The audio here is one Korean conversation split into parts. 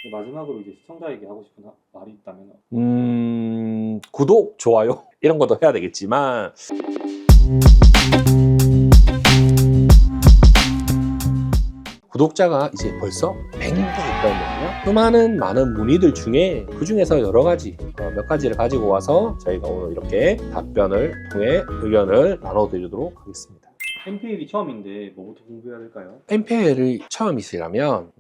마지막으로 이제 시청자에게 하고 싶은 말이 있다면? 구독, 좋아요 이런 것도 해야 되겠지만 구독자가 이제 벌써 100명이 있다면요. 수많은 많은 문의들 중에 그 중에서 여러 가지 몇 가지를 가지고 와서 저희가 오늘 이렇게 답변을 통해 의견을 나눠드리도록 하겠습니다. MPL이 처음인데 뭐부터 공부해야 될까요? MPL이 처음이시라면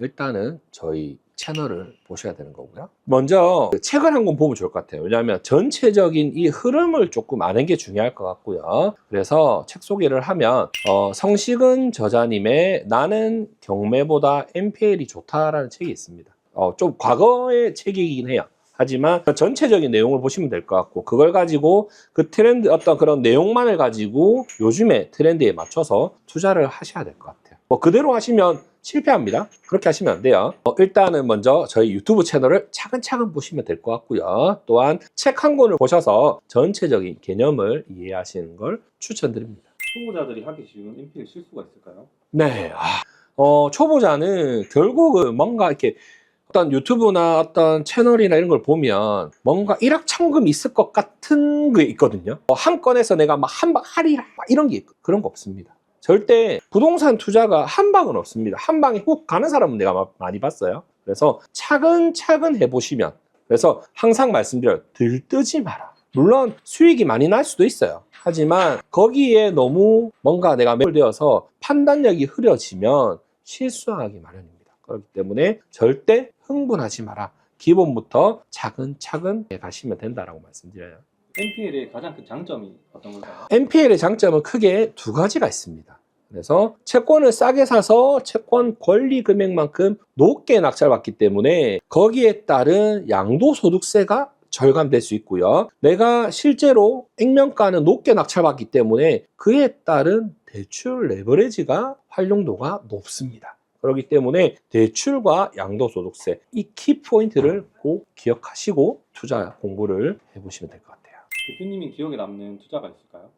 일단은 저희 채널을 보셔야 되는 거고요. 먼저 책을 한 권 보면 좋을 것 같아요. 왜냐하면 전체적인 이 흐름을 조금 아는 게 중요할 것 같고요. 그래서 책 소개를 하면 성식은 저자님의 나는 경매보다 MPL이 좋다라는 책이 있습니다. 좀 과거의 책이긴 해요. 하지만 전체적인 내용을 보시면 될 것 같고, 그걸 가지고 그 트렌드 어떤 그런 내용만을 가지고 요즘의 트렌드에 맞춰서 투자를 하셔야 될 것 같아요. 그대로 하시면 실패합니다. 그렇게 하시면 안 돼요. 일단은 먼저 저희 유튜브 채널을 차근차근 보시면 될 것 같고요. 또한 책 한 권을 보셔서 전체적인 개념을 이해하시는 걸 추천드립니다. 초보자들이 하기 쉬운 MPL 실수가 있을까요? 네. 초보자는 결국은 뭔가 이렇게 어떤 유튜브나 어떤 채널이나 이런 걸 보면 뭔가 일확천금이 있을 것 같은 게 있거든요. 한 건에서 내가 막 한 방 할인이라 이런 게 그런 거 없습니다. 절대 부동산 투자가 한 방은 없습니다. 한 방에 훅 가는 사람은 내가 많이 봤어요. 그래서 차근차근 해보시면, 그래서 항상 말씀드려요. 들뜨지 마라. 물론 수익이 많이 날 수도 있어요. 하지만 거기에 너무 뭔가 내가 매몰되어서 판단력이 흐려지면 실수하기 마련입니다. 그렇기 때문에 절대 흥분하지 마라. 기본부터 차근차근 가시면 된다라고 말씀드려요. MPL의 가장 큰 장점이 어떤 걸까요? MPL의 장점은 크게 두 가지가 있습니다. 그래서 채권을 싸게 사서 채권 권리 금액만큼 높게 낙찰받기 때문에 거기에 따른 양도소득세가 절감될 수 있고요. 내가 실제로 액면가는 높게 낙찰받기 때문에 그에 따른 대출 레버리지가 활용도가 높습니다. 그렇기 때문에 대출과 양도소득세 이 키포인트를 꼭 기억하시고 투자 공부를 해보시면 될 것 같아요. 대표님이 기억에 남는 투자가 있을까요?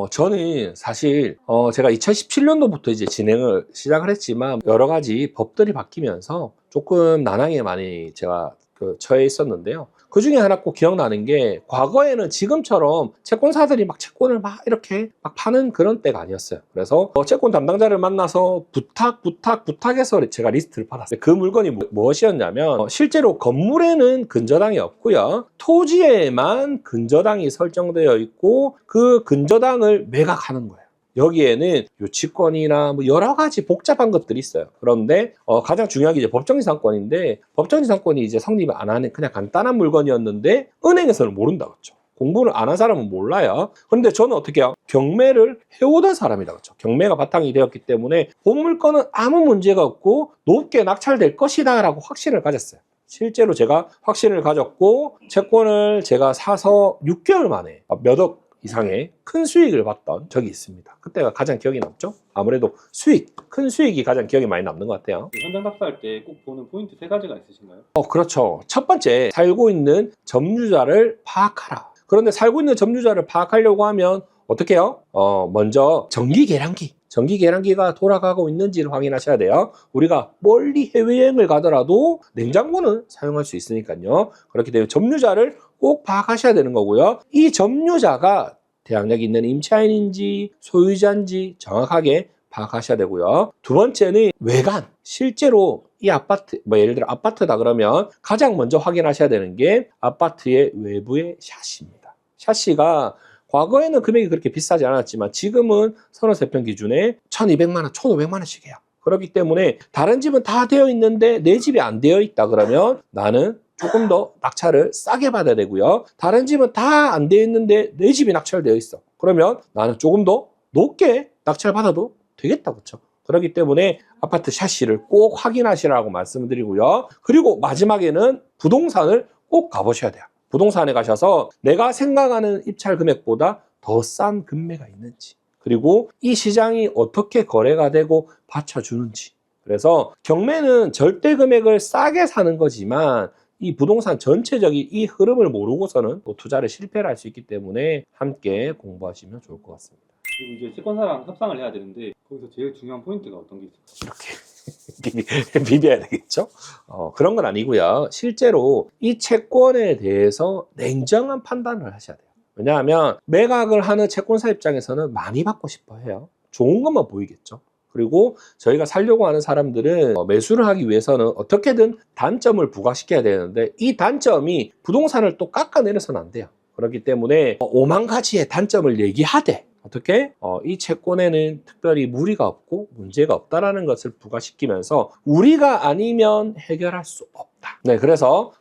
저는 사실 제가 2017년도부터 이제 진행을 시작을 했지만 여러 가지 법들이 바뀌면서 조금 난항에 많이 제가 처해 있었는데요. 그 중에 하나 꼭 기억나는 게, 과거에는 지금처럼 채권사들이 막 채권을 막 이렇게 막 파는 그런 때가 아니었어요. 그래서 채권 담당자를 만나서 부탁해서 제가 리스트를 받았어요. 그 물건이 무엇이었냐면 실제로 건물에는 근저당이 없고요. 토지에만 근저당이 설정되어 있고 그 근저당을 매각하는 거예요. 여기에는 유치권이나 뭐 여러 가지 복잡한 것들이 있어요. 그런데 가장 중요한 게 이제 법정지상권인데, 법정지상권이 이제 성립을 안 하는 그냥 간단한 물건이었는데 은행에서는 모른다 그랬죠. 공부를 안 한 사람은 몰라요. 그런데 저는 어떻게 해요? 경매를 해오던 사람이다 그랬죠. 경매가 바탕이 되었기 때문에 본 물건은 아무 문제가 없고 높게 낙찰될 것이다 라고 확신을 가졌어요. 실제로 제가 확신을 가졌고 채권을 제가 사서 6개월 만에 몇억 이상의 큰 수익을 봤던 적이 있습니다. 그때가 가장 기억이 남죠? 아무래도 큰 수익이 가장 기억에 많이 남는 것 같아요. 현장 답사할 때 꼭 보는 포인트 3가지가 있으신가요? 그렇죠. 첫 번째, 살고 있는 점유자를 파악하라. 그런데 살고 있는 점유자를 파악하려고 하면 어떻게 해요? 먼저 전기 계량기가 돌아가고 있는지를 확인하셔야 돼요. 우리가 멀리 해외여행을 가더라도 냉장고는 사용할 수 있으니까요. 그렇기 때문에 점유자를 꼭 파악하셔야 되는 거고요. 이 점유자가 대항력이 있는 임차인인지 소유자인지 정확하게 파악하셔야 되고요. 두 번째는 외관. 실제로 이 아파트, 예를 들어 아파트다 그러면 가장 먼저 확인하셔야 되는 게 아파트의 외부의 샤시입니다. 샤시가 과거에는 금액이 그렇게 비싸지 않았지만 지금은 선호세평 기준에 1,200만 원, 1,500만 원씩 해요. 그렇기 때문에 다른 집은 다 되어 있는데 내 집이 안 되어 있다 그러면 나는 조금 더 낙찰을 싸게 받아야 되고요. 다른 집은 다 안 되어 있는데 내 집이 낙찰되어 있어. 그러면 나는 조금 더 높게 낙찰 받아도 되겠다, 그렇죠? 그렇기 때문에 아파트 샤시를 꼭 확인하시라고 말씀드리고요. 그리고 마지막에는 부동산을 꼭 가보셔야 돼요. 부동산에 가셔서 내가 생각하는 입찰 금액보다 더 싼 금매가 있는지, 그리고 이 시장이 어떻게 거래가 되고 받쳐주는지. 그래서 경매는 절대 금액을 싸게 사는 거지만 이 부동산 전체적인 이 흐름을 모르고서는 또 투자를 실패를 할 수 있기 때문에 함께 공부하시면 좋을 것 같습니다. 그리고 이제 채권사랑 협상을 해야 되는데 거기서 제일 중요한 포인트가 어떤 게 있을까요? 이렇게 비벼야 되겠죠? 그런 건 아니고요. 실제로 이 채권에 대해서 냉정한 판단을 하셔야 돼요. 왜냐하면 매각을 하는 채권사 입장에서는 많이 받고 싶어 해요. 좋은 것만 보이겠죠. 그리고 저희가 살려고 하는 사람들은 매수를 하기 위해서는 어떻게든 단점을 부각시켜야 되는데 이 단점이 부동산을 또 깎아내려서는 안 돼요. 그렇기 때문에 오만 가지의 단점을 얘기하되 어떻게? 이 채권에는 특별히 무리가 없고 문제가 없다라는 것을 부각시키면서 우리가 아니면 해결할 수 없다. 네, 그래서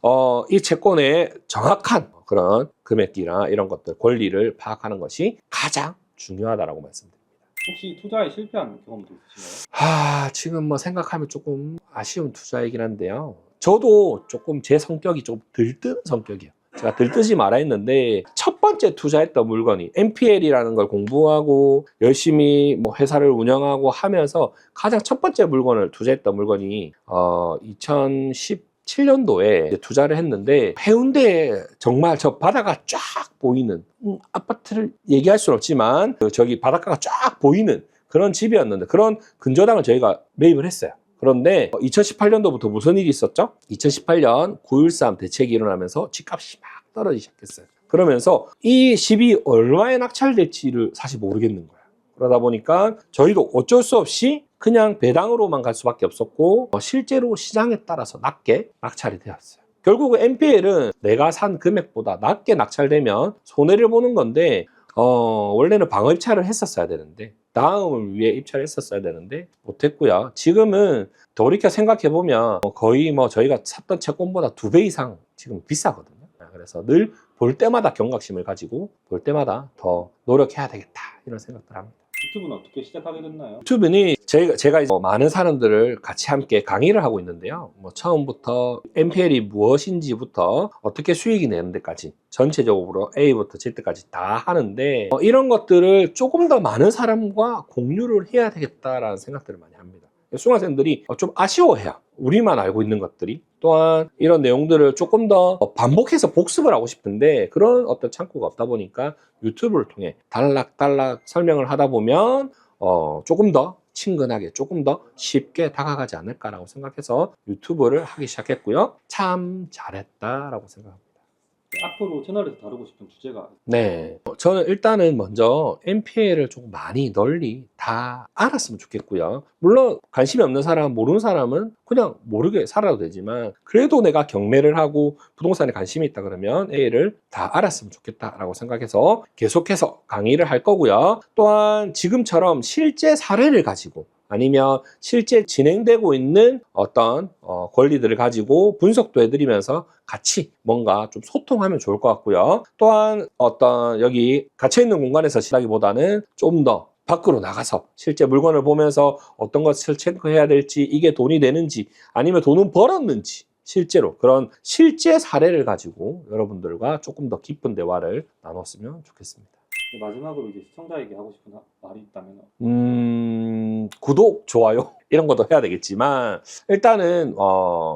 이 채권의 정확한 그런 금액이나 이런 것들, 권리를 파악하는 것이 가장 중요하다라고 말씀드립니다. 혹시 투자에 실패한 경험도 있으신가요? 지금 뭐 생각하면 조금 아쉬운 투자이긴 한데요. 저도 조금 제 성격이 좀 들뜬 성격이에요. 제가 들뜨지 말아 했는데 첫 번째 투자했던 물건이 NPL이라는 걸 공부하고 열심히 뭐 회사를 운영하고 하면서 가장 첫 번째 물건을 투자했던 물건이 2017년도에 투자를 했는데 해운대에 정말 저 바다가 쫙 보이는 아파트를 얘기할 수는 없지만 저기 바닷가가 쫙 보이는 그런 집이었는데 그런 근저당을 저희가 매입을 했어요. 그런데 2018년도부터 무슨 일이 있었죠? 2018년 9.13 대책이 일어나면서 집값이 막 떨어지기 시작했어요. 그러면서 이 집이 얼마에 낙찰될지를 사실 모르겠는 거예요. 그러다 보니까 저희도 어쩔 수 없이 그냥 배당으로만 갈 수밖에 없었고 실제로 시장에 따라서 낮게 낙찰이 되었어요. 결국 NPL은 내가 산 금액보다 낮게 낙찰되면 손해를 보는 건데 원래는 방어 입찰을 했었어야 되는데 다음을 위해 입찰을 했었어야 되는데 못했고요. 지금은 돌이켜 생각해보면 거의 뭐 저희가 샀던 채권보다 2배 이상 지금 비싸거든요. 그래서 늘 볼 때마다 경각심을 가지고 볼 때마다 더 노력해야 되겠다 이런 생각들 합니다. 유튜브는 어떻게 시작하게 됐나요? 유튜브는 제가 이제 많은 사람들을 같이 함께 강의를 하고 있는데요. 처음부터 NPL이 무엇인지부터 어떻게 수익이 내는 데까지 전체적으로 A부터 Z까지 다 하는데 이런 것들을 조금 더 많은 사람과 공유를 해야 되겠다라는 생각들을 많이 합니다. 수강생들이 좀 아쉬워해요. 우리만 알고 있는 것들이. 또한 이런 내용들을 조금 더 반복해서 복습을 하고 싶은데 그런 어떤 창구가 없다 보니까 유튜브를 통해 단락단락 설명을 하다 보면 조금 더 친근하게 조금 더 쉽게 다가가지 않을까라고 생각해서 유튜브를 하기 시작했고요. 참 잘했다라고 생각합니다. 앞으로 채널에서 다루고 싶은 주제가 네, 저는 일단은 먼저 NPL을 좀 많이 널리 다 알았으면 좋겠고요. 물론 관심이 없는 사람, 모르는 사람은 그냥 모르게 살아도 되지만 그래도 내가 경매를 하고 부동산에 관심이 있다 그러면 A를 다 알았으면 좋겠다라고 생각해서 계속해서 강의를 할 거고요. 또한 지금처럼 실제 사례를 가지고 아니면 실제 진행되고 있는 어떤 권리들을 가지고 분석도 해드리면서 같이 뭔가 좀 소통하면 좋을 것 같고요. 또한 어떤 여기 갇혀있는 공간에서 시다기보다는 좀 더 밖으로 나가서 실제 물건을 보면서 어떤 것을 체크해야 될지 이게 돈이 되는지 아니면 돈은 벌었는지 실제로 그런 실제 사례를 가지고 여러분들과 조금 더 깊은 대화를 나눴으면 좋겠습니다. 마지막으로 이제 시청자에게 하고 싶은 말이 있다면 구독, 좋아요 이런 것도 해야 되겠지만 일단은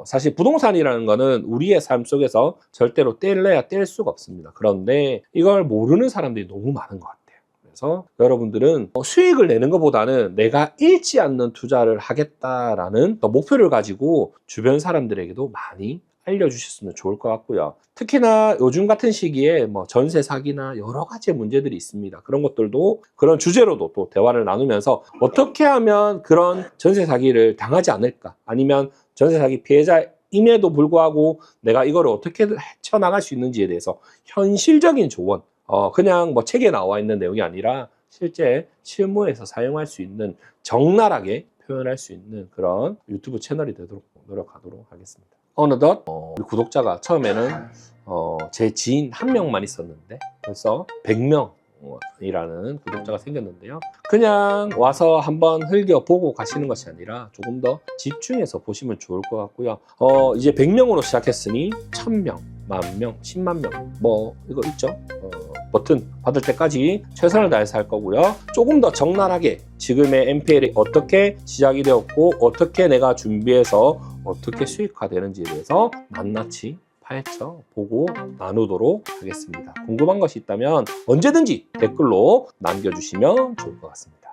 사실 부동산이라는 거는 우리의 삶 속에서 절대로 뗄래야 뗄 수가 없습니다. 그런데 이걸 모르는 사람들이 너무 많은 것 같아요. 그래서 여러분들은 수익을 내는 것보다는 내가 잃지 않는 투자를 하겠다라는 목표를 가지고 주변 사람들에게도 많이 알려주셨으면 좋을 것 같고요. 특히나 요즘 같은 시기에 전세 사기나 여러 가지 문제들이 있습니다. 그런 것들도 그런 주제로도 또 대화를 나누면서 어떻게 하면 그런 전세 사기를 당하지 않을까 아니면 전세 사기 피해자임에도 불구하고 내가 이거를 어떻게 헤쳐나갈 수 있는지에 대해서 현실적인 조언 그냥 책에 나와 있는 내용이 아니라 실제 실무에서 사용할 수 있는 적나라하게 표현할 수 있는 그런 유튜브 채널이 되도록 노력하도록 하겠습니다. 어느덧 우리 구독자가 처음에는 제 지인 한 명만 있었는데 벌써 100명이라는 구독자가 생겼는데요. 그냥 와서 한번 흘겨보고 가시는 것이 아니라 조금 더 집중해서 보시면 좋을 것 같고요. 이제 100명으로 시작했으니 1000명, 10,000명, 10만 명 이거 있죠. 버튼 받을 때까지 최선을 다해서 할 거고요. 조금 더 적나라하게 지금의 NPL이 어떻게 시작이 되었고 어떻게 내가 준비해서 어떻게 수익화되는지에 대해서 낱낱이 파헤쳐 보고 나누도록 하겠습니다. 궁금한 것이 있다면 언제든지 댓글로 남겨주시면 좋을 것 같습니다.